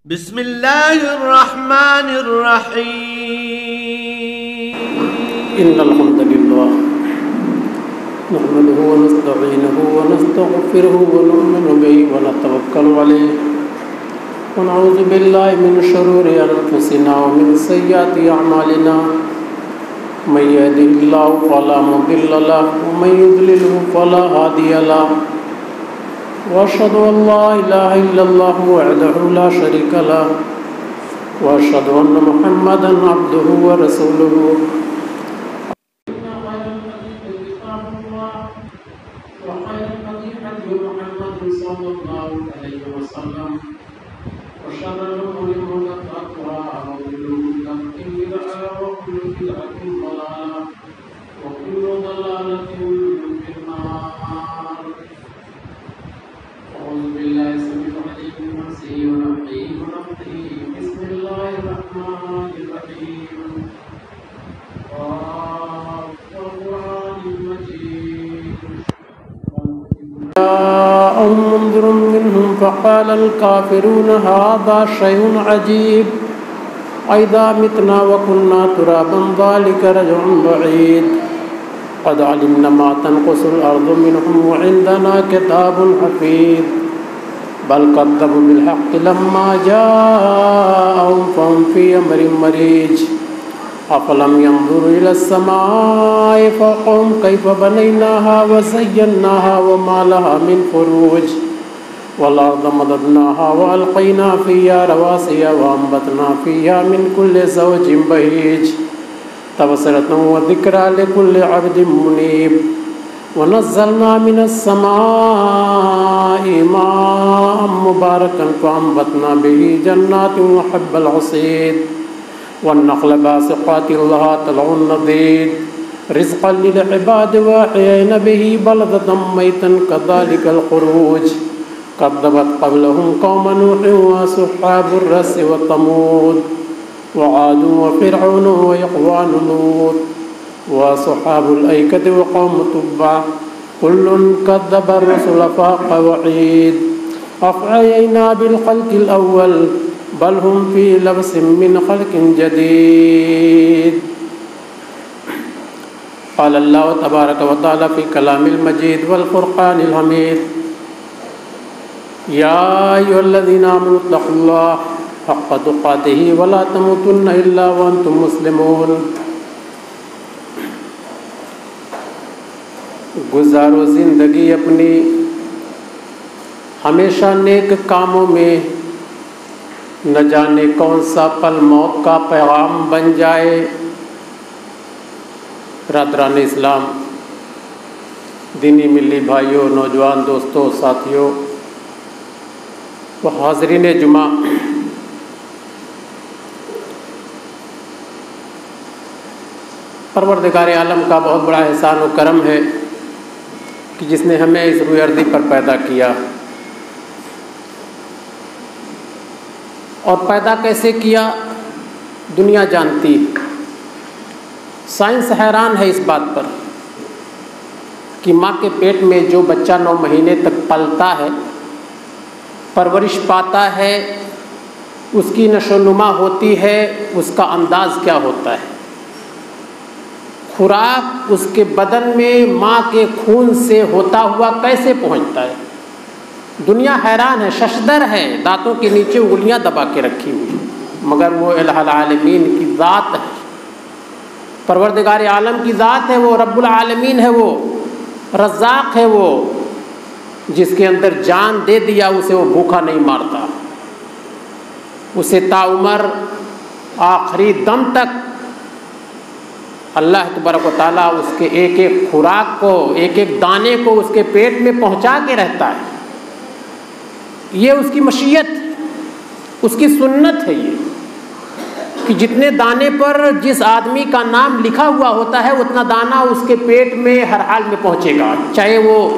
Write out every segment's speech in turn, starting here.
बिस्मिल्लाहिर्रहमानिर्रहीम। इन्नल हम्दुलिल्लाह नहमदुहु व नस्तईनुहु व नस्तगफिरुहु व नु'मिनु बिही व नतवक्कलु अलैहि व नऊज़ु बिल्लाहि मिन शुरूरि अनफुसिना व मिन सय्यिआति अअमालिना। मन यहदिहिल्लाहु फला मुदिल्ल लहु व मन युद्लिलहु फला हादिय लहु। वअशहदु अल्ला इलाहा इल्लल्लाहु वहदहु ला शरीका लहु व अशहदु अन्न मुहम्मदन अब्दुहु व रसूलुहु। मुंदिर मिनहुम फ़क़ाल अल-काफ़िरून हाज़ा शैउन अजीब अइज़ा मितना व कुन्ना तुराबन ज़ालिका रज्उन बईद क़द अलिमना मा तनक़ुसुल अर्ज़ु मिनहुम व इंदना किताबुन हफ़ीज़ बल कज़्ज़बू बिल हक़्क़ि लम्मा जाअहुम फ़हुम फ़ी अमरिन मरीज अफ़लम यंज़ुरू इलस समाइ फ़ौक़हुम कैफ़ बनैनाहा व ज़य्यन्नाहा व मा लहा मिन फ़ुरूज वल अर्ज़ मददनाहा व अलक़ैना फ़ीहा रवासिया व अंबतना फ़ीहा मिन कुल्लि ज़ौजिन बहीज तबसरतन व ज़िक्रा लिकुल्लि अब्दिन मुनीब व नज़्ज़लना मिनस समाइ माअन मुबारकन फ़अंबतना बिही जन्नातिन व हब्बल हसीद वन्नख़्ल बासिक़ातिन लहा तलउन नदीद रिज़्क़न लिल इबाद व अहयैना बिही बलदतन मैतन कज़ालिकल ख़ुरूज कज़्ज़बत क़ब्लहुम क़ौम नूह व अस्हाबुर रस्स व तमूद व आद व फ़िरऔन व इख़वानु लूत व अस्हाबुल ऐकति व क़ौम तुब्बा कुल्लुन कज़्ज़बर रुसुल फ़हाक़ वईद अफ़अयैना बिल ख़ल्क़िल अव्वल बल हुम फ़ी लब्सिन मिन ख़ल्क़िन जदीद। क़ाल अल्लाहु तबारक व तआला फ़ी कलामिल मजीद वल फ़ुरक़ानिल हमीद या अय्युहल्लज़ीना आमनु इत्तक़ुल्लाह हक़्क़ तुक़ातिही व ला तमूतुन्ना इल्ला व अंतुम मुस्लिमून। गुज़ारो ज़िंदगी अपनी हमेशा नेक कामों में, न जाने कौन सा पल मौत का पैगाम बन जाए। रादरान इस्लाम, दीनी मिली भाइयों, नौजवान दोस्तों, साथियों व हाज़रीन जुमा, परवरदिगार आलम का बहुत बड़ा एहसान व करम है कि जिसने हमें इस रूए अर्ज़ी पर पैदा किया। और पैदा कैसे किया दुनिया जानती है। साइंस हैरान है इस बात पर कि माँ के पेट में जो बच्चा 9 महीने तक पलता है, परवरिश पाता है, उसकी नशोनुमा होती है, उसका अंदाज़ क्या होता है। खुराक उसके बदन में माँ के खून से होता हुआ कैसे पहुँचता है। दुनिया हैरान है, शशदर है, दांतों के नीचे उंगलियां दबा के रखी हुई, मगर वो इलाहुल आलमीन की ज़ात है, परवरदिगार आलम की ज़ात है, वो रब्बुल आलमीन है, वो रज़्ज़ाक़ है, वो जिसके अंदर जान दे दिया उसे वो भूखा नहीं मारता, उसे ताउमर आखिरी दम तक अल्लाह तबारक व तआला उसके एक एक खुराक को, एक एक दाने को उसके पेट में पहुँचा के रहता है। ये उसकी मशीयत, उसकी सुन्नत है ये कि जितने दाने पर जिस आदमी का नाम लिखा हुआ होता है उतना दाना उसके पेट में हर हाल में पहुँचेगा, चाहे वो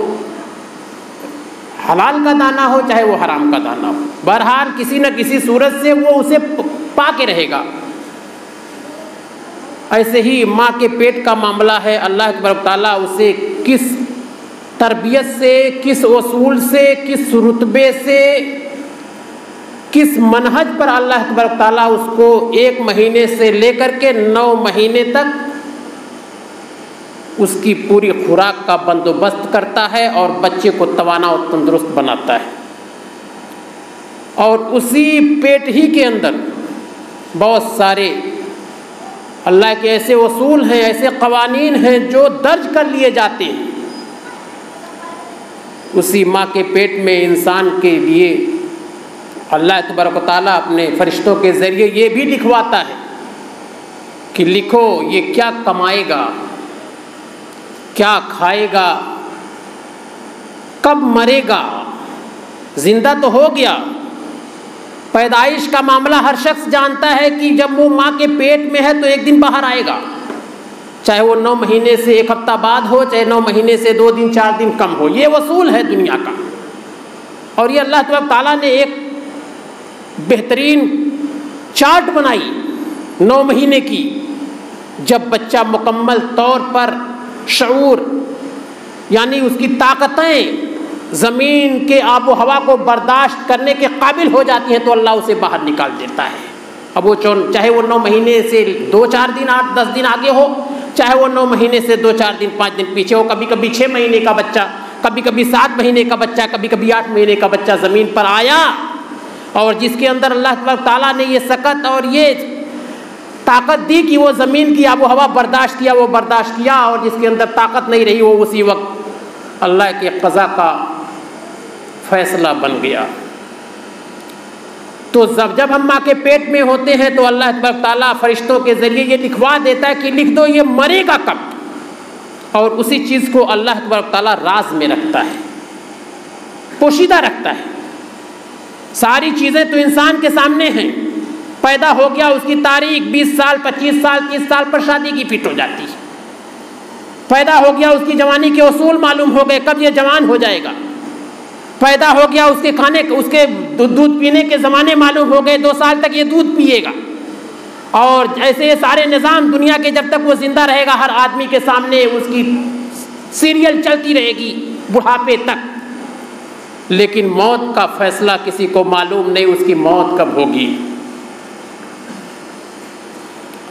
हलाल का दाना हो चाहे वो हराम का दाना हो, बहरहाल किसी न किसी सूरत से वो उसे पा के रहेगा। ऐसे ही माँ के पेट का मामला है। अल्लाह तबारक तआला उसे किस तरबियत से, किस उसूल से, किस रुतबे से किस मनहज पर अल्लाह तबारक ताला उसको 1 महीने से लेकर के 9 महीने तक उसकी पूरी खुराक का बंदोबस्त करता है और बच्चे को तवाना और तंदुरुस्त बनाता है। और उसी पेट ही के अंदर बहुत सारे अल्लाह के ऐसे उसूल हैं, ऐसे कवानीन हैं जो दर्ज कर लिए जाते हैं। उसी माँ के पेट में इंसान के लिए अल्लाह तबारक व तआला अपने फरिश्तों के ज़रिए ये भी लिखवाता है कि लिखो ये क्या कमाएगा, क्या खाएगा, कब मरेगा। जिंदा तो हो गया, पैदाइश का मामला हर शख्स जानता है कि जब वो माँ के पेट में है तो एक दिन बाहर आएगा, चाहे वो 9 महीने से 1 हफ्ता बाद हो, चाहे 9 महीने से 2 दिन 4 दिन कम हो। ये वसूल है दुनिया का। और ये अल्लाह तबारक ताला ने एक बेहतरीन चार्ट बनाई 9 महीने की। जब बच्चा मुकम्मल तौर पर शऊर यानी उसकी ताकतें ज़मीन के आबो हवा को बर्दाश्त करने के काबिल हो जाती हैं तो अल्लाह उसे बाहर निकाल देता है। अब वो चाहे वो 9 महीने से 2-4 दिन 8-10 दिन आगे हो, चाहे वो 9 महीने से 2-4 दिन 5 दिन पीछे हो, कभी कभी 6 महीने का बच्चा, कभी कभी 7 महीने का बच्चा, कभी कभी 8 महीने का बच्चा ज़मीन पर आया और जिसके अंदर अल्लाह तबारक ताला ने ये सकत और ये ताकत दी कि वो ज़मीन की आबो हवा बर्दाश्त किया, वो बर्दाश्त किया। और जिसके अंदर ताकत नहीं रही वो उसी वक्त अल्लाह के क़ज़ा का फैसला बन गया। तो जब हम माँ के पेट में होते हैं तो अल्लाह तबारक ताला फरिश्तों के ज़रिए ये लिखवा देता है कि लिख दो ये मरेगा कब। और उसी चीज़ को अल्लाह तबारक ताला राज में रखता है, पोशीदा रखता है। सारी चीज़ें तो इंसान के सामने हैं। पैदा हो गया, उसकी तारीख 20 साल 25 साल 30 साल पर शादी की फिट हो जाती है। पैदा हो गया, उसकी जवानी के उसूल मालूम हो गए, कब ये जवान हो जाएगा। पैदा हो गया, उसके खाने उसके दूध पीने के ज़माने मालूम हो गए, 2 साल तक ये दूध पिएगा। और ऐसे ये सारे निज़ाम दुनिया के जब तक वो ज़िंदा रहेगा हर आदमी के सामने उसकी सीरियल चलती रहेगी बुढ़ापे तक। लेकिन मौत का फैसला किसी को मालूम नहीं, उसकी मौत कब होगी।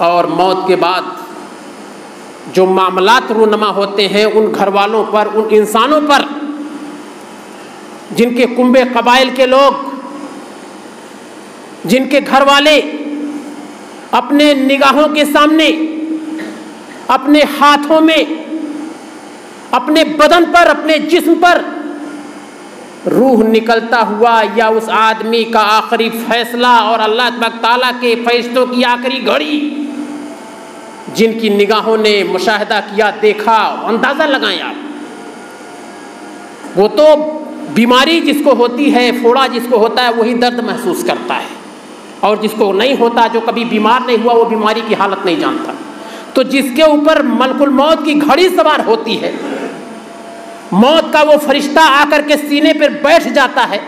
और मौत के बाद जो मामलात रूनमा होते हैं उन घर वालों पर, उन इंसानों पर जिनके कुंबे कबाइल के लोग, जिनके घर वाले अपने निगाहों के सामने, अपने हाथों में, अपने बदन पर, अपने जिस्म पर रूह निकलता हुआ या उस आदमी का आखिरी फैसला और अल्लाह तबारक ताला के फरिश्तों की आखिरी घड़ी जिनकी निगाहों ने मुशाहिदा किया, देखा, अंदाज़ा लगाएं आप। वो तो बीमारी जिसको होती है, फोड़ा जिसको होता है वही दर्द महसूस करता है, और जिसको नहीं होता, जो कभी बीमार नहीं हुआ, वो बीमारी की हालत नहीं जानता। तो जिसके ऊपर मलकुल मौत की घड़ी सवार होती है, मौत का वो फरिश्ता आकर के सीने पर बैठ जाता है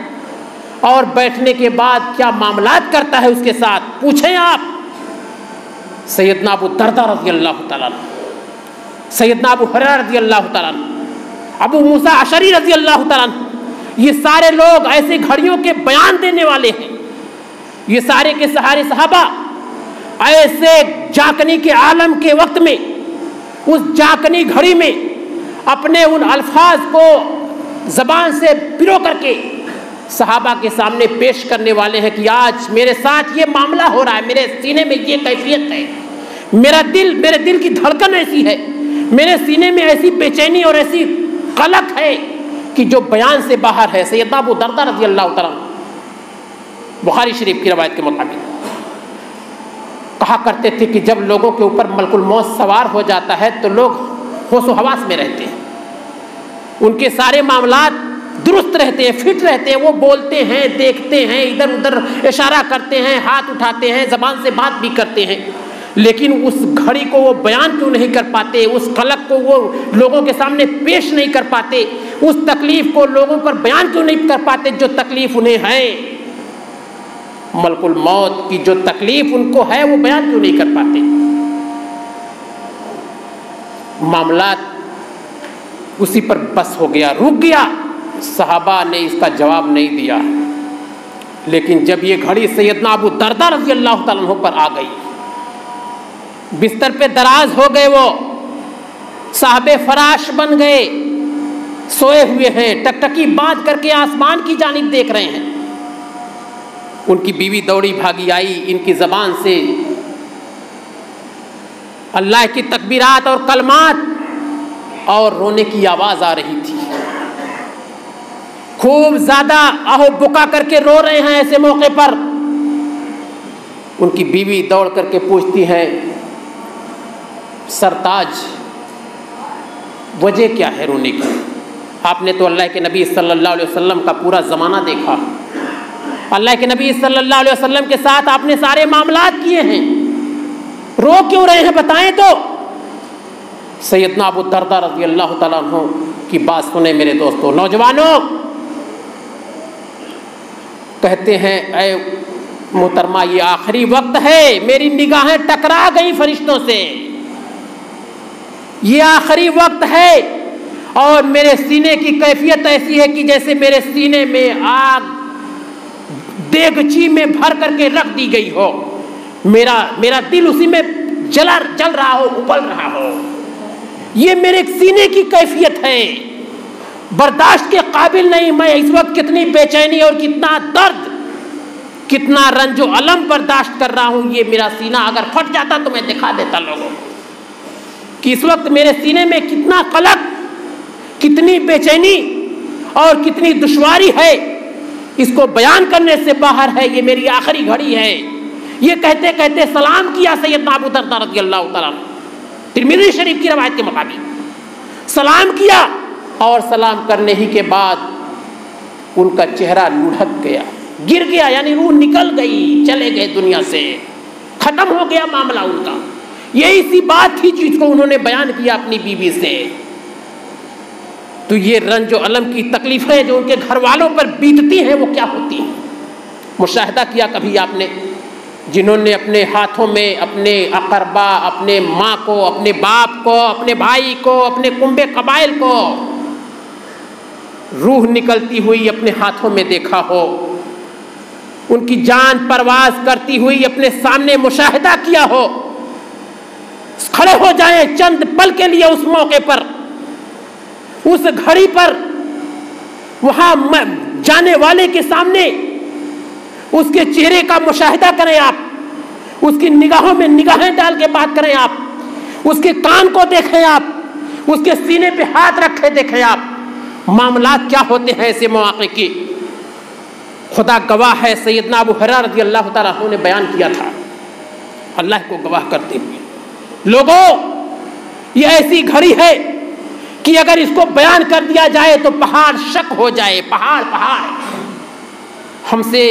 और बैठने के बाद क्या मामलात करता है उसके साथ पूछें आप। सैयदना अबू दरदा रज़ी अल्लाह तआला, सैयदना अबू हुरैरा रज़ी अल्लाह तआला, अबू मूसा अशरी रज़ी अल्लाह तआला, ये सारे लोग ऐसे घड़ियों के बयान देने वाले हैं। ये सारे के सहारे सहाबा ऐसे जाकनी के आलम के वक्त में, उस जाकनी घड़ी में अपने उन अल्फाज को ज़बान से पिरो करके सहाबा के सामने पेश करने वाले हैं कि आज मेरे साथ ये मामला हो रहा है, मेरे सीने में ये कैफियत है, मेरे दिल की धड़कन ऐसी है, मेरे सीने में ऐसी बेचैनी और ऐसी कलक है कि जो बयान से बाहर है। सैयदना अबू दरदा रज़ी अल्लाह तआला बुखारी शरीफ की रवायत के मुताबिक कहा करते थे कि जब लोगों के ऊपर मलकुल मौत सवार हो जाता है तो लोग होशो हवास में रहते हैं, उनके सारे मामलात दुरुस्त रहते हैं, फिट रहते हैं, वो बोलते हैं, देखते हैं, इधर उधर इशारा करते हैं, हाथ उठाते हैं, ज़बान से बात भी करते हैं। लेकिन उस घड़ी को वो बयान क्यों नहीं कर पाते, उस कलक को वो लोगों के सामने पेश नहीं कर पाते, उस तकलीफ़ को लोगों पर बयान क्यों नहीं कर पाते जो तकलीफ़ उन्हें है, मलकुल मौत की जो तकलीफ़ उनको है वो बयान क्यों नहीं कर पाते। मामलात उसी पर बस हो गया, रुक गया। सहाबा ने इसका जवाब नहीं दिया। लेकिन जब ये घड़ी सैयदना अबू दरदा रज़ी अल्लाह ताला अन्हु पर आ गई, बिस्तर पे दराज हो गए, वो साहबे फराश बन गए, सोए हुए हैं, टकटकी बांध करके आसमान की जानिब देख रहे हैं। उनकी बीवी दौड़ी भागी आई, इनकी ज़बान से अल्लाह की तकबीरात और कलमात और रोने की आवाज़ आ रही थी। खूब ज़्यादा आहो बुका करके रो रहे हैं। ऐसे मौके पर उनकी बीवी दौड़ करके पूछती है, सरताज वजह क्या है रोने की? आपने तो अल्लाह के नबी सल्लल्लाहु अलैहि वसल्लम का पूरा ज़माना देखा, अल्लाह के नबी सल्लल्लाहु अलैहि वसल्लम के साथ आपने सारे मामलात किए हैं, रो क्यों रहे हैं बताएं तो। सैयदना अबू दरदा रज़ी अल्लाह ताला अन्हु की बात सुने मेरे दोस्तों, नौजवानों। कहते हैं, ऐ मोहतरमा ये आखिरी वक्त है, मेरी निगाहें टकरा गई फरिश्तों से, ये आखिरी वक्त है और मेरे सीने की कैफियत ऐसी है कि जैसे मेरे सीने में आग देगची में भर करके रख दी गई हो, मेरा दिल उसी में जल रहा हो, उबल रहा हो। ये मेरे सीने की कैफियत है, बर्दाश्त के काबिल नहीं। मैं इस वक्त कितनी बेचैनी और कितना दर्द, कितना रंजो अलम बर्दाश्त कर रहा हूं। ये मेरा सीना अगर फट जाता तो मैं दिखा देता लोगों कि इस वक्त मेरे सीने में कितना कलक, कितनी बेचैनी और कितनी दुश्वारी है, इसको बयान करने से बाहर है। ये मेरी आखिरी घड़ी है। ये कहते कहते सलाम किया सैयदना अबू दरदा रज़ी अल्लाह ताला, तिरमिज़ी शरीफ की रवायत के मुताबिक सलाम किया और सलाम करने ही के बाद उनका चेहरा लुढ़क गया, गिर गया, यानी रूह निकल गई, चले गए दुनिया से, खत्म हो गया मामला उनका। यही सी बात थी जिसको उन्होंने बयान किया अपनी बीवी से। तो ये रंज और अलम की तकलीफें जो उनके घर वालों पर बीतती हैं वो क्या होती हैं? मुशाहिदा किया कभी आपने, जिन्होंने अपने हाथों में अपने अकरबा, अपने माँ को, अपने बाप को, अपने भाई को, अपने कुंबे कबाइल को रूह निकलती हुई अपने हाथों में देखा हो, उनकी जान परवाज करती हुई अपने सामने मुशाहिदा किया हो, खड़े हो जाएं चंद पल के लिए उस मौके पर, उस घड़ी पर, वहां जाने वाले के सामने उसके चेहरे का मुशाहिदा करें आप, उसकी निगाहों में निगाहें डाल के बात करें आप, उसके कान को देखें आप, उसके सीने पे हाथ रखे देखें आप। मामलात क्या होते हैं ऐसे मौके की, खुदा गवाह है। सैयदना अबू हुरैरा रज़ी अल्लाह ताला अन्हु ने बयान किया था, अल्लाह को गवाह करते हुए, लोगों ये ऐसी घड़ी है कि अगर इसको बयान कर दिया जाए तो पहाड़ शक हो जाए। पहाड़ हमसे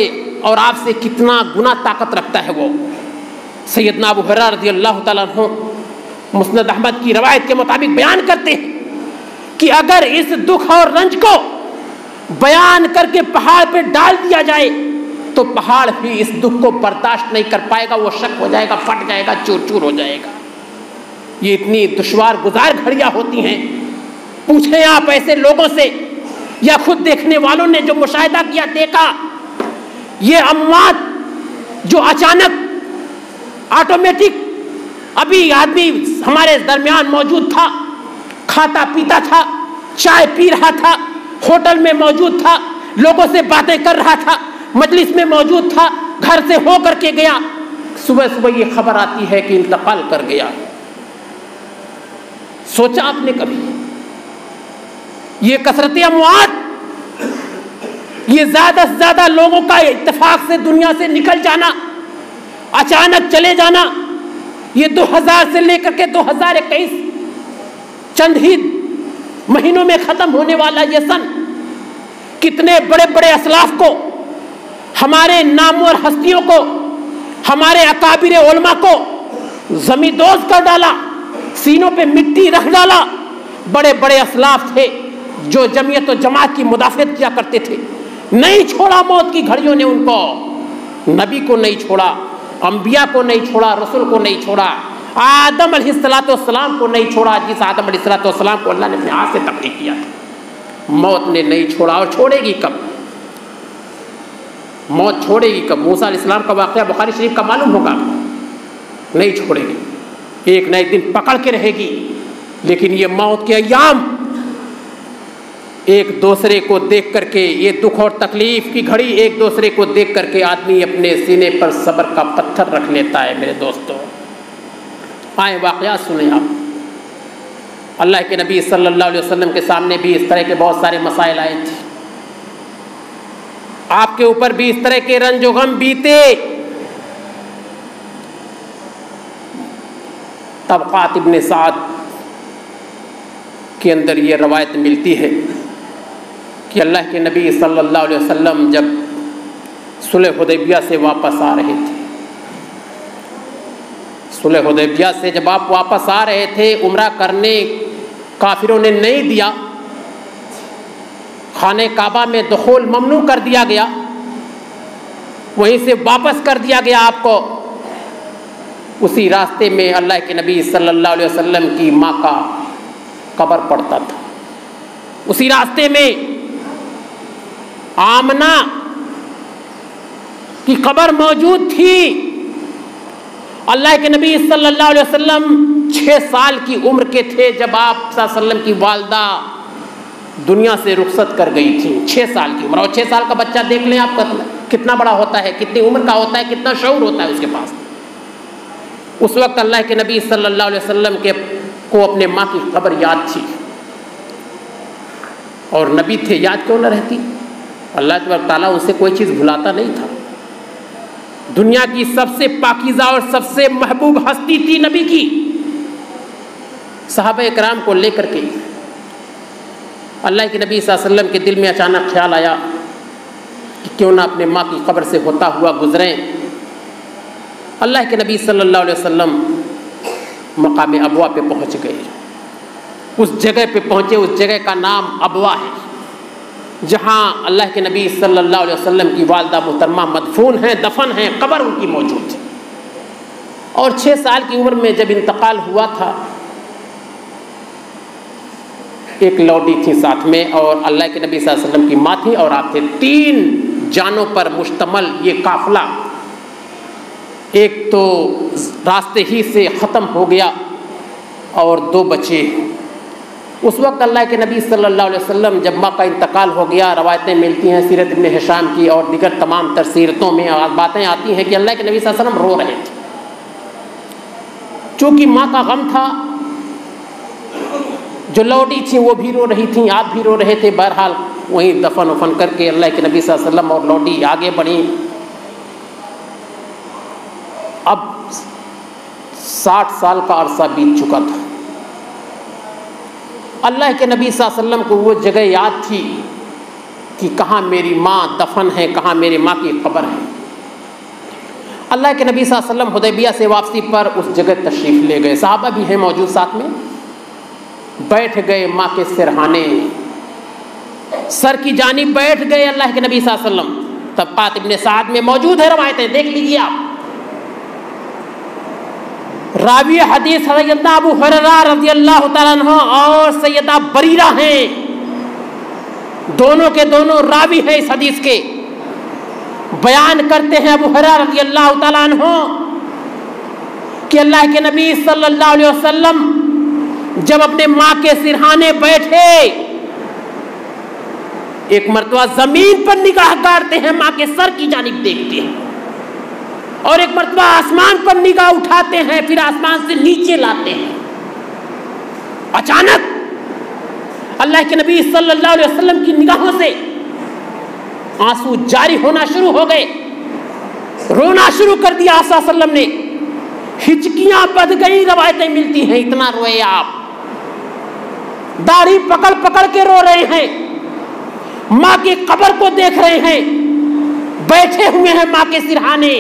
और आपसे कितना गुना ताकत रखता है वो। सैयदना अबू हुरैरा रज़ी अल्लाह ताला अन्हु मुस्नद अहमद की रवायत के मुताबिक बयान करते हैं कि अगर इस दुख और रंज को बयान करके पहाड़ पे डाल दिया जाए तो पहाड़ भी इस दुख को बर्दाश्त नहीं कर पाएगा, वो शक हो जाएगा, फट जाएगा, चूर चूर हो जाएगा। ये इतनी दुश्वार गुजार घड़ियां होती हैं। पूछें आप ऐसे लोगों से या खुद देखने वालों ने जो मुशाहिदा किया, देखा, ये अमवात जो अचानक ऑटोमेटिक, अभी आदमी हमारे दरमियान मौजूद था, खाता पीता था, चाय पी रहा था, होटल में मौजूद था, लोगों से बातें कर रहा था, मजलिस में मौजूद था, घर से हो करके गया, सुबह सुबह ये खबर आती है कि इंतकाल कर गया। सोचा आपने कभी ये कसरत अमवात, ये ज्यादा से ज्यादा लोगों का इत्तेफाक से दुनिया से निकल जाना, अचानक चले जाना, ये 2000 से लेकर के 2021 चंद ही महीनों में खत्म होने वाला ये सन, कितने बड़े बड़े असलाफ को, हमारे नामवर हस्तियों को, हमारे अकाबिर उलमा को जमींदोज कर डाला, सीनों पे मिट्टी रख डाला। बड़े बड़े असलाफ थे जो जमीयत और जमात की मुदाफियत किया करते थे, नहीं छोड़ा मौत की घड़ियों ने उनको, नबी को नहीं छोड़ा, अंबिया को नहीं छोड़ा, रसूल को नहीं छोड़ा, आदम अलैहिस्सलाम को नहीं छोड़ा, जिस आदम अलैहिस्सलाम को अल्लाह ने अपने हाथ से तख्लीक किया था, मौत ने नहीं छोड़ा और छोड़ेगी कब। मौत छोड़ेगी कब? मूसा अलैहिस्सलाम का वाक़या बुखारी शरीफ का मालूम होगा, नहीं छोड़ेगी, एक न एक दिन पकड़ के रहेगी। लेकिन ये मौत के अय्याम एक दूसरे को देख करके, ये दुख और तकलीफ की घड़ी एक दूसरे को देख करके आदमी अपने सीने पर सब्र का पत्थर रख लेता है। मेरे दोस्तों, आए वाक़यात सुने आप। अल्लाह के नबी सल्लल्लाहु अलैहि वसल्लम के सामने भी इस तरह के बहुत सारे मसाइल आए थे, आपके ऊपर भी इस तरह के रंजो गम बीते। तबक़ात इब्न साद के अंदर ये रवायत मिलती है कि अल्लाह के नबी सल्लल्लाहु अलैहि वसल्लम जब सुलह हुदैबिया से वापस आ रहे थे, सुलह हुदैबिया से जब आप वापस आ रहे थे, उम्रा करने काफिरों ने नहीं दिया, खाने काबा में दुखूल ममनू कर दिया गया, वहीं से वापस कर दिया गया आपको। उसी रास्ते में अल्लाह के नबी सल्लल्लाहु अलैहि वसल्लम की माँ का कब्र पड़ता था, उसी रास्ते में आमना की कब्र मौजूद थी। अल्लाह के नबी सल्लल्लाहु अलैहि वसल्लम 6 साल की उम्र के थे जब आप सल्लल्लाहु अलैहि वसल्लम की वालदा दुनिया से रुखसत कर गई थी। 6 साल की उम्र, और 6 साल का बच्चा देख लें आप कितना बड़ा होता है, कितनी उम्र का होता है, कितना शऊर होता है उसके पास। उस वक्त अल्लाह के नबी सल्लल्लाहु अलैहि वसल्लम को अपने माँ की खबर याद थी, और नबी थे, याद क्यों न रहती? अल्लाह तबारक ताला उनसे कोई चीज़ भुलाता नहीं था। दुनिया की सबसे पाकीज़ा और सबसे महबूब हस्ती थी नबी की। सहाबा इकराम को लेकर के अल्लाह के नबी सल्लल्लाहु अलैहि वसल्लम के दिल में अचानक ख्याल आया कि क्यों ना अपने माँ की कब्र से होता हुआ गुजरें। अल्लाह के नबी सल्लल्लाहु अलैहि वसल्लम मकाम अबवा पे पहुँच गए। उस जगह पे पहुँचे, उस जगह का नाम अबवा है, जहाँ अल्लाह के नबी सल्लल्लाहु अलैहि वसल्लम की वालदा मुहतरमा मदफून हैं, दफन हैं, कब्र उनकी मौजूद है। और 6 साल की उम्र में जब इंतकाल हुआ था, एक लौडी थी साथ में, और अल्लाह के नबी सल्लल्लाहु अलैहि वसल्लम की माँ थी और आप थे। 3 जानों पर मुश्तमल ये काफिला एक तो रास्ते ही से ख़त्म हो गया और 2 बचे। उस वक्त अल्लाह के नबी सल्लल्लाहु अलैहि वसल्लम जब माँ का इंतकाल हो गया, रवायतें मिलती हैं सीरत इब्न हिशाम की और दिगर तमाम तरसीरतों में बातें आती हैं कि अल्लाह के नबी सल्लल्लाहु अलैहि वसल्लम रो रहे थे। चूँकि माँ का गम था, जो लौटी थी वो भी रो रही थी, आप भी रो रहे थे। बहरहाल वहीं दफन वफन करके अल्लाह के नबी सल्लल्लाहु अलैहि वसल्लम और लौटी आगे बढ़ी। अब 60 साल का अरसा बीत चुका था। अल्लाह के नबी सल्लल्लाहु अलैहि वसल्लम को वो जगह याद थी कि कहाँ मेरी माँ दफन है, कहाँ मेरी माँ की कब्र है। अल्लाह के नबी सल्लल्लाहु अलैहि वसल्लम हुदैबिया से वापसी पर उस जगह तशरीफ़ ले गए। सहाबा भी हैं मौजूद साथ में, बैठ गए माँ के सिरहाने, सर की जानिब बैठ गए अल्लाह के नबी सल्लल्लाहु अलैहि वसल्लम। तबक़ात इब्न साद में मौजूद है रवायतें, देख लीजिए आप। रावी हदीस सैयदना अबू हुरैरा रज़ियल्लाहु तआला अन्हु और सैयदा बरीरा हैं, दोनों के दोनों रावी हैं इस हदीस के। बयान करते हैं अबू हुरैरा रज़ियल्लाहु तआला अन्हु कि अल्लाह के नबी सल्लल्लाहु अलैहि वसल्लम जब अपने माँ के सिरहाने बैठे, एक मर्तबा जमीन पर निगाह गाड़ते हैं, माँ के सर की जानिब देखते हैं, और एक मर्तबा आसमान पर निगाह उठाते हैं, फिर आसमान से नीचे लाते हैं। अचानक अल्लाह के नबी सल्लल्लाहु अलैहि वसल्लम की निगाहों से आंसू जारी होना शुरू हो गए, रोना शुरू कर दिया। आप सल्लल्लाहु अलैहि वसल्लम ने, हिचकियां बंध गई, रवायतें मिलती हैं इतना रोए आप, दाढ़ी पकड़ पकड़ के रो रहे हैं, माँ की कब्र को देख रहे हैं, बैठे हुए हैं माँ के सिरहाने।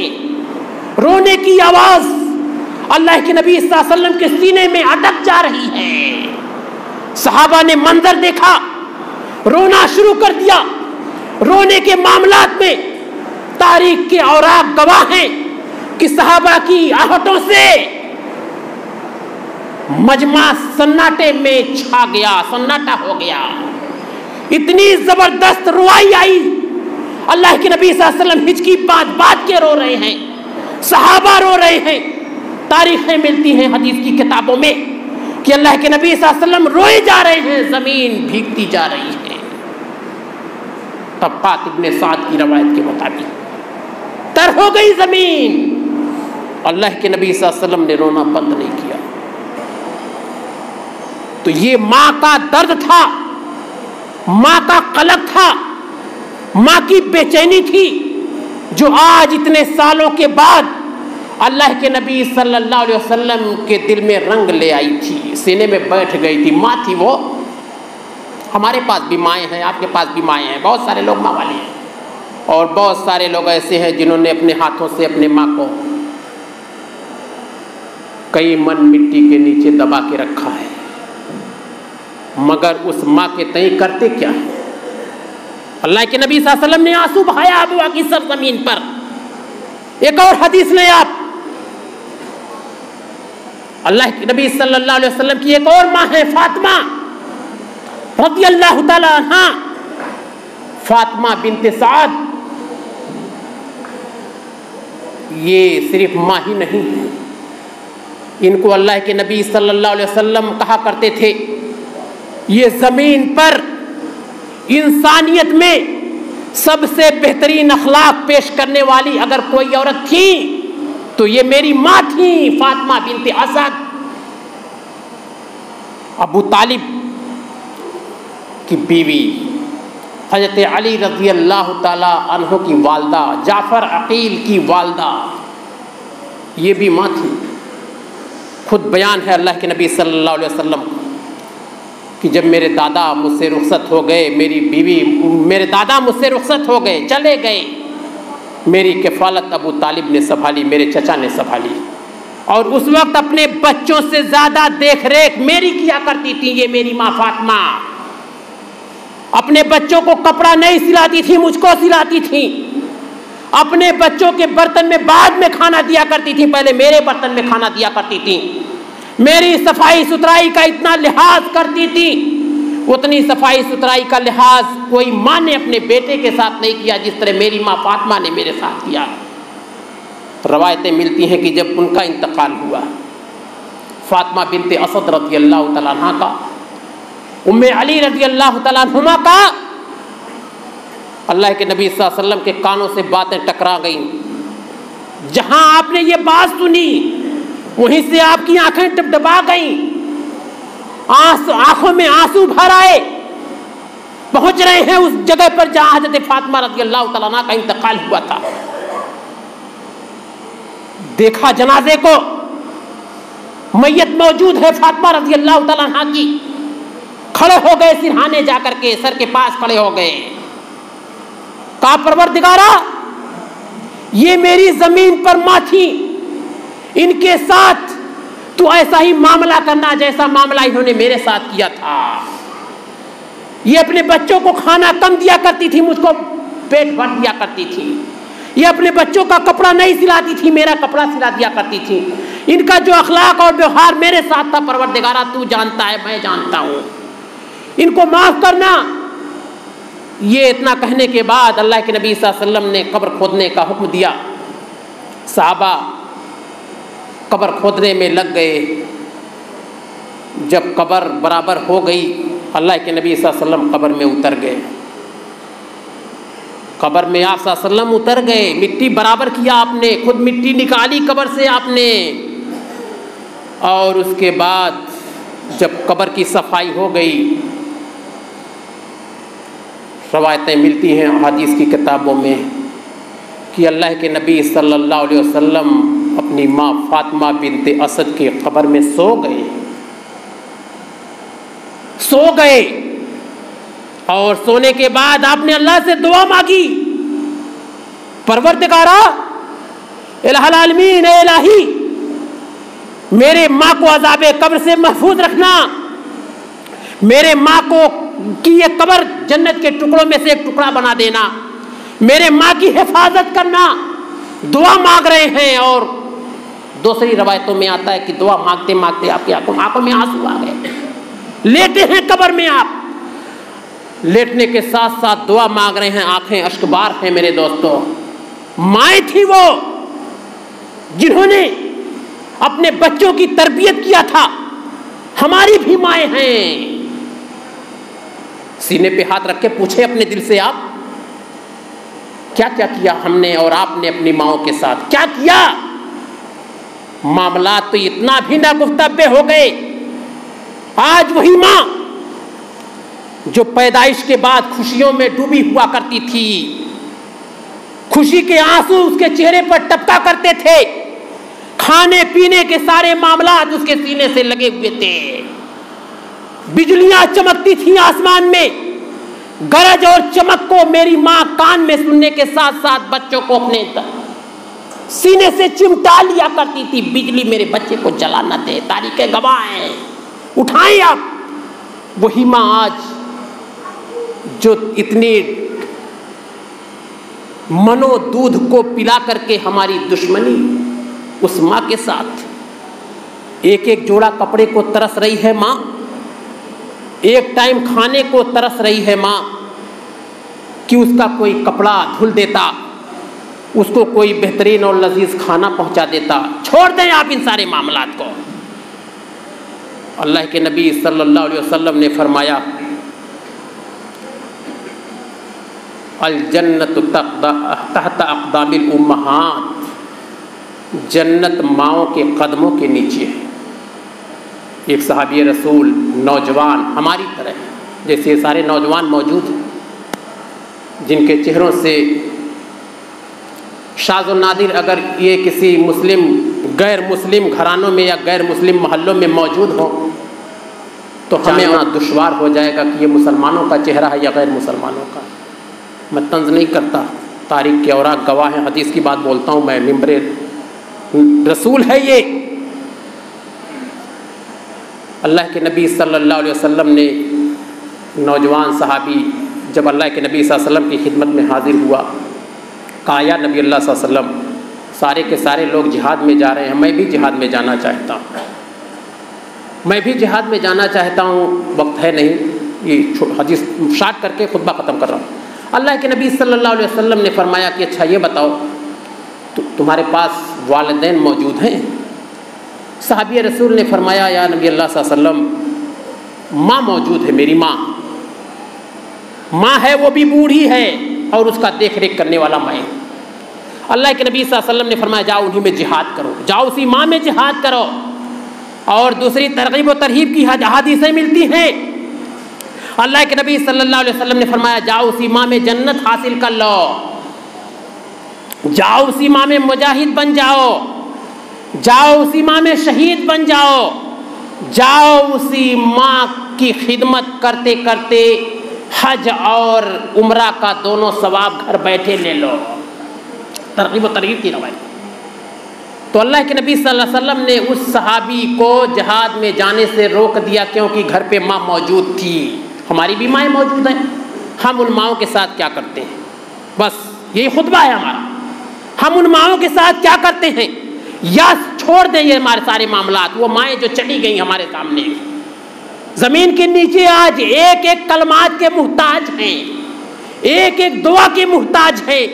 रोने की आवाज अल्लाह के नबी सल्लल्लाहु अलैहि वसल्लम के सीने में अटक जा रही है। सहाबा ने मंजर देखा, रोना शुरू कर दिया। रोने के मामलात में तारीख के औराक गवाह हैं कि सहाबा की आहटों से मजमा सन्नाटे में छा गया, सन्नाटा हो गया। इतनी जबरदस्त रुआई आई, अल्लाह के नबी सल्लल्लाहु अलैहि वसल्लम हिचकी बात बात के रो रहे हैं, सहाबा रो रहे हैं। तारीखें मिलती हैं हदीस की किताबों में कि अल्लाह के नबी सल्लल्लाहु अलैहि वसल्लम रोए जा रहे हैं, जमीन भीगती जा रही है। तब्क़ात इब्ने साद की रवायत के मुताबिक तर हो गई जमीन। अल्लाह के नबी सल्लल्लाहु अलैहि वसल्लम ने रोना बंद नहीं किया। तो ये माँ का दर्द था, माँ का कलक था, माँ की बेचैनी थी, जो आज इतने सालों के बाद अल्लाह के नबी सल्लल्लाहु अलैहि वसल्लम के दिल में रंग ले आई थी, सीने में बैठ गई थी। माँ थी वो। हमारे पास भी माएँ हैं, आपके पास भी माएँ हैं, बहुत सारे लोग माँ वाले हैं, और बहुत सारे लोग ऐसे हैं जिन्होंने अपने हाथों से अपने माँ को कई मन मिट्टी के नीचे दबा के रखा है, मगर उस माँ के तय करते क्या है। अल्लाह के नबी सल्लल्लाहु अलैहि वसल्लम ने आंसू बहाया अबवा की सरजमीन पर। एक और हदीस में आप अल्लाह के नबी सल्लल्लाहु अलैहि वसल्लम की एक और माँ है फातिमा रज़ियल्लाहु ताला अन्हा, फातिमा बिन्ते साद। ये सिर्फ माँ ही नहीं है, इनको अल्लाह के नबी सल्लल्लाहु अलैहि वसल्लम कहा करते थे, ये ज़मीन पर इंसानियत में सबसे बेहतरीन अखलाक पेश करने वाली अगर कोई औरत थी तो ये मेरी माँ थी, फातिमा बिन्ते असद। अबू तालिब की बीवी हज़रत अली रज़ियल्लाहु ताला अन्हु की वालदा, जाफ़र अकील की वालदा, ये भी माँ थी। खुद बयान है अल्लाह के नबी सल्लल्लाहु अलैहि वसल्लम कि जब मेरे दादा मुझसे रुखसत हो गए, मेरी बीवी मेरे दादा मुझसे रुखसत हो गए, चले गए, मेरी किफ़ालत अबू तालिब ने संभाली, मेरे चचा ने संभाली। और उस वक्त अपने बच्चों से ज़्यादा देख रेख मेरी किया करती थी ये मेरी माँ फातिमा। अपने बच्चों को कपड़ा नहीं सिलाती थी, मुझको सिलाती थी। अपने बच्चों के बर्तन में बाद में खाना दिया करती थी, पहले मेरे बर्तन में खाना दिया करती थी। मेरी सफाई सुथराई का इतना लिहाज करती थी, उतनी सफाई सुथराई का लिहाज कोई माँ ने अपने बेटे के साथ नहीं किया जिस तरह मेरी माँ फातिमा ने मेरे साथ किया। रवायतें मिलती हैं कि जब उनका इंतकाल हुआ, फातिमा बिन्ते असद रज़ियल्लाहु तआला अन्हा का, उम्मे अली रज़ियल्लाहु तआला अन्हुमा का, अल्लाह के नबी सल्लल्लाहु अलैहि वसल्लम के कानों से बातें टकरा गईं। जहां आपने ये बात सुनी वहीं से आपकी आंखें डबडबा गईं, आंखों में आंसू भर आए। पहुंच रहे हैं उस जगह पर जहां हज़रत फातिमा रज़ियल्लाहु तआला अन्हा का इंतकाल हुआ था। देखा जनाजे को, मैयत मौजूद है फातिमा रज़ियल्लाहु तआला अन्हा की। खड़े हो गए सिरहाने जाकर के, सर के पास खड़े हो गए। कहा परवरदिगारा, ये मेरी जमीन पर माँ थी, इनके साथ तू ऐसा ही मामला करना जैसा मामला इन्होंने मेरे साथ किया था। ये अपने बच्चों को खाना कम दिया करती थी, मुझको पेट भर दिया करती थी। ये अपने बच्चों का कपड़ा नहीं सिलाती थी, मेरा कपड़ा सिला दिया करती थी। इनका जो अखलाक और व्यवहार मेरे साथ था परवरदिगारा तू जानता है, मैं जानता हूँ, इनको माफ करना। ये इतना कहने के बाद अल्लाह के नबी सल्लल्लाहु अलैहि वसल्लम ने कब्र खोदने का हुक्म दिया। सहाबा कब्र खोदने में लग गए। जब कब्र बराबर हो गई, अल्लाह के नबी सल्लल्लाहु अलैहि वसल्लम कब्र में उतर गए। कब्र में आप सल्लल्लाहु अलैहि वसल्लम उतर गए, मिट्टी बराबर किया आपने, खुद मिट्टी निकाली कब्र से आपने। और उसके बाद जब कब्र की सफाई हो गई, रवायतें मिलती हैं हदीस की किताबों में कि अल्लाह के नबी सल्लल्लाहु अलैहि वसल्लम अपनी माँ फातिमा बिन्ते असद के कब्र में सो गए। और सोने के बाद आपने अल्लाह से दुआ मांगी, परवरदिगारा इलाहुल आलमीन, ए इलाही, मेरे माँ को अज़ाबे कब्र से महफूज रखना, मेरे माँ को की ये कब्र जन्नत के टुकड़ों में से एक टुकड़ा बना देना, मेरे माँ की हिफाजत करना। दुआ मांग रहे हैं। और दूसरी रवायतों में आता है कि दुआ मांगते मांगते आपकी आंखों में आंसू आ गए। लेटे हैं कब्र में आप, लेटने के साथ साथ दुआ मांग रहे हैं, आंखें अश्कबार हैं मेरे दोस्तों। माएँ थी वो जिन्होंने अपने बच्चों की तरबियत किया था। हमारी भी माएँ हैं। सीने पे हाथ रख के पूछे अपने दिल से, आप क्या क्या किया हमने और आपने अपनी माओं के साथ, क्या किया? मामला तो इतना भी नागुफ्ताबे हो गए। आज वही मां जो पैदाइश के बाद खुशियों में डूबी हुआ करती थी, खुशी के आंसू उसके चेहरे पर टपका करते थे, खाने पीने के सारे मामला उसके सीने से लगे हुए थे, बिजलियां चमकती थी आसमान में, गरज और चमक को मेरी मां कान में सुनने के साथ साथ बच्चों को अपने सीने से चिमटा लिया करती थी। बिजली मेरे बच्चे को जला न दे, तारीखें गवाह हैं, उठाएं आप। वही मां आज जो इतनी मनो दूध को पिला करके हमारी दुश्मनी, उस मां के साथ एक एक जोड़ा कपड़े को तरस रही है मां, एक टाइम खाने को तरस रही है मां कि उसका कोई कपड़ा धुल देता, उसको कोई बेहतरीन और लजीज खाना पहुंचा देता। छोड़ दें आप इन सारे मामलात को। अल्लाह के नबी सल्लल्लाहु अलैहि वसल्लम ने फरमाया, अल जन्नतु तहत अक़दामिल उम्महात, जन्नत माओं के कदमों के नीचे है। एक सहाबी रसूल नौजवान हमारी तरह, जैसे सारे नौजवान मौजूद हैं, जिनके चेहरों से शाज़ और नादिर अगर ये किसी मुस्लिम गैर मुस्लिम घरानों में या गैर मुस्लिम मोहल्लों में मौजूद हो तो हमें वहाँ दुश्वार हो जाएगा कि ये मुसलमानों का चेहरा है या गैर मुसलमानों का। मैं तंज नहीं करता, तारीख के औराक गवाह हैं, हदीस की बात बोलता हूँ मैं, मिंबरे रसूल है ये। अल्लाह के नबी सल्लल्लाहु अलैहि वसल्लम ने नौजवान सहाबी जब अल्लाह के नबी सल्लल्लाहु अलैहि वसल्लम की खिदमत में हाजिर हुआ, कहा या नबी अल्लाह सल्लल्लाहु अलैहि वसल्लम, सारे के सारे लोग जिहाद में जा रहे हैं, मैं भी जिहाद में जाना चाहता हूँ, मैं भी जिहाद में जाना चाहता हूँ। वक्त है नहीं, ये हदीस शार्ट करके खुतबा ख़त्म कर रहा हूँ। अल्लाह के नबी सल्लल्लाहु अलैहि वसल्लम ने फरमाया कि अच्छा ये बताओ तुम्हारे पास वालिदैन मौजूद हैं? सहाबी रसूल ने फरमाया या नबी अल्लाह सल्लल्लाहु अलैहि वसल्लम, माँ मौजूद है, मेरी माँ है, वो भी बूढ़ी है और उसका देख रेख करने वाला मैं। अल्लाह के नबी सल्लल्लाहु अलैहि वसल्लम ने फरमाया जाओ उन्हीं में जिहाद करो, जाओ उसी माँ में जिहाद करो। और दूसरी तरगीब और तरहीब की हदीसें मिलती हैं। अल्लाह के नबी सल्लल्लाहु अलैहि वसल्लम ने फरमाया जाओ उसी माँ में जन्नत हासिल कर लो, जाओ उसी माँ में मुजाहिद बन जाओ, जाओ उसी माँ में शहीद बन जाओ, जाओ उसी माँ की खिदमत करते करते हज और उम्रा का दोनों सवाब घर बैठे ले लो। तरगीब व तरहीब की रवायत। तो अल्लाह के नबी सल्लल्लाहु अलैहि वसल्लम ने उस सहाबी को जहाद में जाने से रोक दिया, क्योंकि घर पे माँ मौजूद थी। हमारी भी माएँ मौजूद हैं, हम उन माँओं के साथ क्या करते हैं? बस यही खुतबा है हमारा। हम उन माँओं के साथ क्या करते हैं या छोड़ दें ये हमारे सारे मामलात? वो माएँ जो चली गई हमारे सामने, ज़मीन के नीचे आज एक एक कलमात के मुहताज हैं, एक एक दुआ के मुहताज हैं,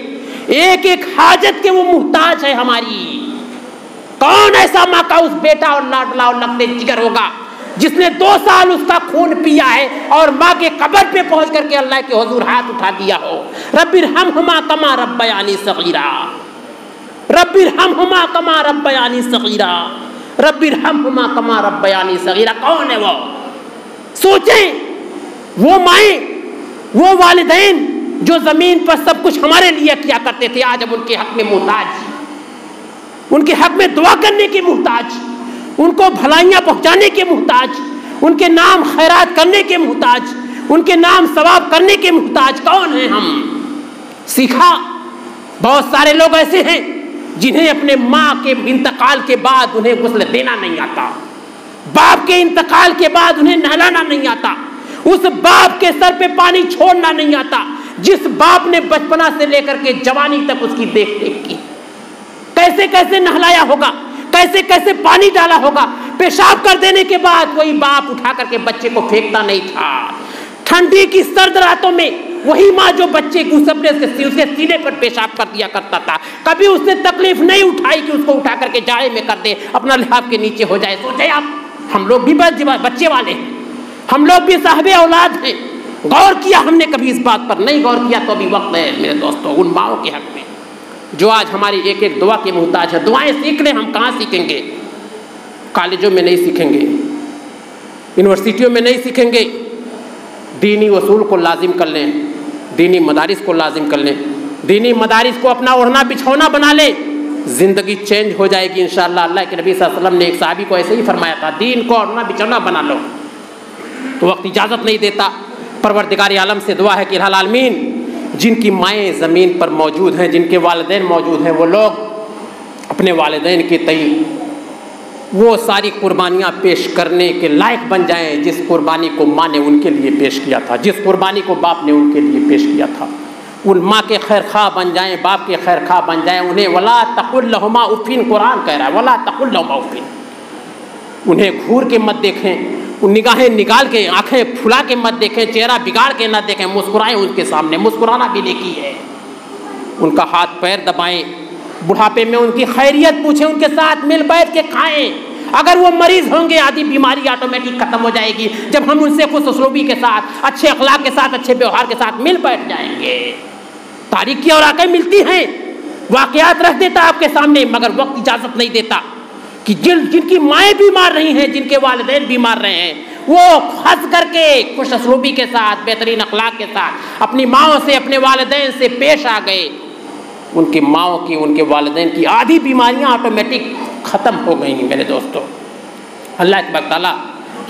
एक एक हाजत के वो मुहताज है हमारी। कौन ऐसा माँ का उस बेटा और लाडला और लखने जिगर होगा जिसने 2 साल उसका खून पिया है और माँ के कब्र पे पहुंच करके अल्लाह के हुजूर हाथ उठा दिया हो, रब्बिरहमहुमा कमा रब्बयानी सगीरा, रब्बिरहमहुमा कमा रब्बयानी सगीरा, रब्बिरहमहुमा कमा रब्बयानी सगीरा। कौन है वो? सोचें, वो माएँ, वो वालिदैन जो जमीन पर सब कुछ हमारे लिए किया करते थे, आज अब उनके हक में मुहताज, उनके हक में दुआ करने के मुहताज, उनको भलाइयाँ पहुँचाने के मुहताज, उनके नाम खैरात करने के मुहताज, उनके नाम सवाब करने के मुहताज। कौन है हम? सीखा। बहुत सारे लोग ऐसे हैं जिन्हें अपने माँ के इंतकाल के बाद उन्हें गुस्ल देना नहीं आता, बाप के इंतकाल के बाद उन्हें नहलाना नहीं आता, उस बाप के सर पे पानी छोड़ना नहीं आता जिस बाप ने बचपना से लेकर के जवानी तक उसकी देख रेख की। कैसे कैसे नहलाया होगा, कैसे कैसे पानी डाला होगा। पेशाब कर देने के बाद वही बाप उठा करके बच्चे को फेंकता नहीं था, ठंडी की सर्द रातों में वही माँ जो बच्चे को उसके सीने पर पेशाब कर दिया करता था, कभी उसने तकलीफ नहीं उठाई कि उसको उठा करके जाड़े में कर दे, अपना लिहाफ के नीचे हो जाए। सोचे आप, हम लोग भी बच्चे वाले हैं, हम लोग भी साहिबे औलाद हैं। गौर किया हमने कभी इस बात पर? नहीं गौर किया। तो अभी वक्त है मेरे दोस्तों उन माओं के हक में जो आज हमारी एक एक दुआ के मुहताज है। दुआएं सीख लें, हम कहाँ सीखेंगे? कॉलेजों में नहीं सीखेंगे, यूनिवर्सिटियों में नहीं सीखेंगे। दीनी उसूल को लाजिम कर लें, दीनी मदारिस को लाजिम कर लें, दीनी मदारिस को अपना ओढ़ना बिछौना बना लें, ज़िंदगी चेंज हो जाएगी इंशाअल्लाह। अल्लाह के नबी सल्लल्लाहु अलैहि वसल्लम ने एक साहबी को ऐसे ही फरमाया था, दीन को ओढ़ना बिछौना बना लो। तो वक्त इजाज़त नहीं देता। परवरदिगार आलम से दुआ है कि इलाही आलमीन, जिनकी माएँ ज़मीन पर मौजूद हैं, जिनके वालिदैन मौजूद हैं, वो लोग अपने वालिदैन के तई वो सारी कुर्बानियाँ पेश करने के लायक बन जाएं जिस कुर्बानी को माँ ने उनके लिए पेश किया था, जिस कुर्बानी को बाप ने उनके लिए पेश किया था। उन माँ के खैर खा बन जाएं, बाप के खैर खा बन जाएं। उन्हें वला तकुल लहुमा उफ़िन, कुरान कह रहा है वला तकुल लहुमा उफ़िन। उन्हें घूर के मत देखें, उन निगाहें निकाल के, आँखें फुला के मत देखें, चेहरा बिगाड़ के न देखें, मुस्कुराएं उनके सामने। मुस्कुराना भी नेकी है। उनका हाथ पैर दबाएं, बुढ़ापे में उनकी खैरियत पूछें, उनके साथ मिल बैठ के खाएं। अगर वो मरीज होंगे, आदि बीमारी ऑटोमेटिक खत्म हो जाएगी जब हम उनसे खुश उसलूबी के साथ, अच्छे अखलाक के साथ, अच्छे व्यवहार के साथ मिल बैठ जाएंगे। तारीख की और वाक़या मिलती हैं, वाक़यात रख देता आपके सामने, मगर वक्त इजाज़त नहीं देता कि जिनकी माएँ बीमार रही हैं, जिनके वालिदैन बीमार रहे हैं, वो हंस करके खुश उसलूबी के साथ, बेहतरीन अखलाक के साथ अपनी माओं से, अपने वालिदैन से पेश आ गए। उनकी माओं की, उनके वालिदैन की आधी बीमारियां ऑटोमेटिक ख़त्म हो गई मेरे दोस्तों। अल्लाह तबारक तआला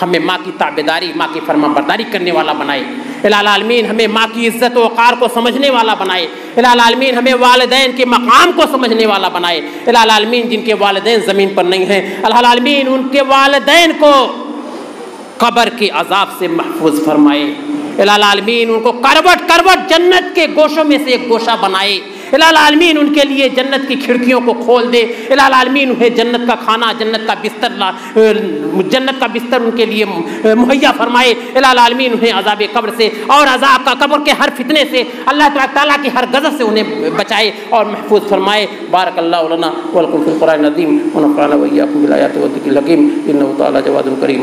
हमें माँ की ताबेदारी, माँ की फरमाबरदारी करने वाला बनाए। इलाही आलमीन हमें माँ की इज़्ज़त व वक़ार को समझने वाला बनाए। इलाही आलमीन हमें वालिदैन के मकाम को समझने वाला बनाए। इलाही आलमीन जिनके वालिदैन ज़मीन पर नहीं हैं, इलाही आलमीन उनके वालिदैन को कब्र के अज़ाब से महफूज फरमाए। इलाही आलमीन उनको करवट करवट जन्नत के गोशों में से एक गोशा बनाए। इलाही आलमीन उनके लिए जन्नत की खिड़कियों को खोल दे। इलाही आलमीन उन्हें जन्नत का खाना, जन्नत का बिस्तर उनके लिए मुहैया फरमाए। इलाही आलमीन उन्हें अज़ाब कब्र से और अज़ाब का कब्र के हर फितने से, अल्लाह ताला की हर गज़ब से उन्हें बचाए और महफूज फरमाए। बारकल्लाहु लना व लकुम फ़िल क़ुरआनिल अज़ीम व नफ़अना व इय्याकुम बिल आयाति व ज़िक्रिल हकीम इन्नहु तआला जवादुल करीम।